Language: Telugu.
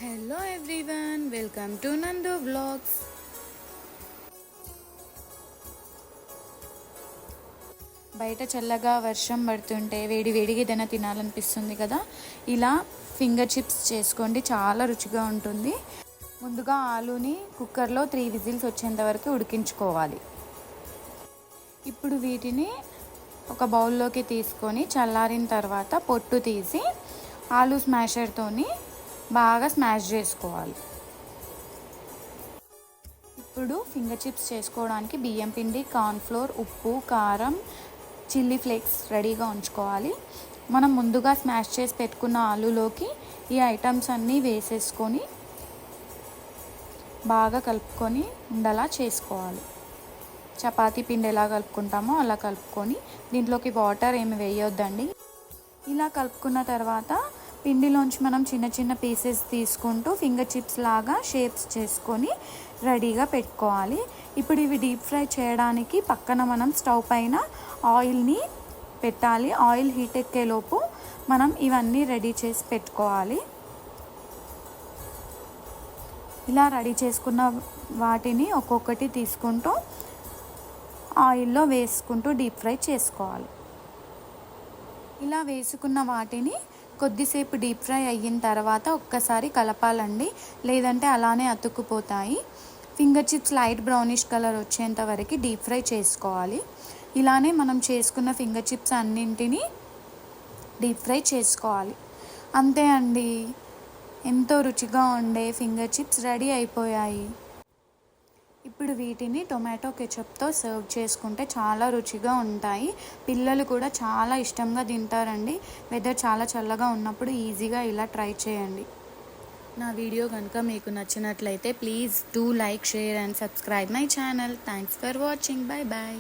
హలో ఎవ్రీవన్, వెల్కమ్ టు నందు వ్లాగ్స్. బయట చల్లగా వర్షం పడుతుంటే వేడి వేడిగా ఏదైనా తినాలనిపిస్తుంది కదా. ఇలా ఫింగర్ చిప్స్ చేసుకోండి, చాలా రుచిగా ఉంటుంది. ముందుగా ఆలూని కుక్కర్లో 3 విజిల్స్ వచ్చేంత వరకు ఉడికించుకోవాలి. ఇప్పుడు వీటిని ఒక బౌల్లోకి తీసుకొని చల్లారిన తర్వాత పొట్టు తీసి ఆలూ స్మాషర్తోని బాగా స్మాష్ చేసుకోవాలి. ఇప్పుడు ఫింగర్ చిప్స్ చేసుకోవడానికి బియ్యం పిండి, కార్న్ఫ్లోర్, ఉప్పు, కారం, చిల్లీ ఫ్లేక్స్ రెడీగా ఉంచుకోవాలి. మనం ముందుగా స్మాష్ చేసి పెట్టుకున్న ఆలూలోకి ఈ ఐటమ్స్ అన్నీ వేసేసుకొని బాగా కలుపుకొని ఉండలా చేసుకోవాలి. చపాతీ పిండి ఎలా కలుపుకుంటామో అలా కలుపుకొని దీంట్లోకి వాటర్ ఏమి వేయొద్దండి. ఇలా కలుపుకున్న తర్వాత పిండిలోంచి మనం చిన్న చిన్న పీసెస్ తీసుకుంటూ ఫింగర్ చిప్స్ లాగా షేప్స్ చేసుకొని రెడీగా పెట్టుకోవాలి. ఇప్పుడు ఇవి డీప్ ఫ్రై చేయడానికి పక్కన మనం స్టవ్ పైన ఆయిల్ని పెట్టాలి. ఆయిల్ హీట్ ఎక్కేలోపు మనం ఇవన్నీ రెడీ చేసి పెట్టుకోవాలి. ఇలా రెడీ చేసుకున్న వాటిని ఒక్కొక్కటి తీసుకుంటూ ఆయిల్లో వేసుకుంటూ డీప్ ఫ్రై చేసుకోవాలి. ఇలా వేసుకున్న వాటిని కొద్దిసేపు డీప్ ఫ్రై అయిన తర్వాత ఒక్కసారి కలపాలండి, లేదంటే అలానే అతుక్కుపోతాయి. Finger chips light brownish colour వచ్చేంత వరకు డీప్ ఫ్రై చేసుకోవాలి. ఇలానే మనం చేసుకున్న ఫింగర్ చిప్స్ అన్నింటినీ డీప్ ఫ్రై చేసుకోవాలి. అంతే అండి, ఎంతో రుచిగా ఉండే ఫింగర్ చిప్స్ రెడీ అయిపోయాయి. ఇప్పుడు వీటిని టొమాటో కెచప్తో సర్వ్ చేసుకుంటే చాలా రుచిగా ఉంటాయి. పిల్లలు కూడా చాలా ఇష్టంగా తింటారండి. వెదర్ చాలా చల్లగా ఉన్నప్పుడు ఈజీగా ఇలా ట్రై చేయండి. నా వీడియో కనుక మీకు నచ్చినట్లయితే please do like, share and subscribe my channel. Thanks for watching. Bye bye.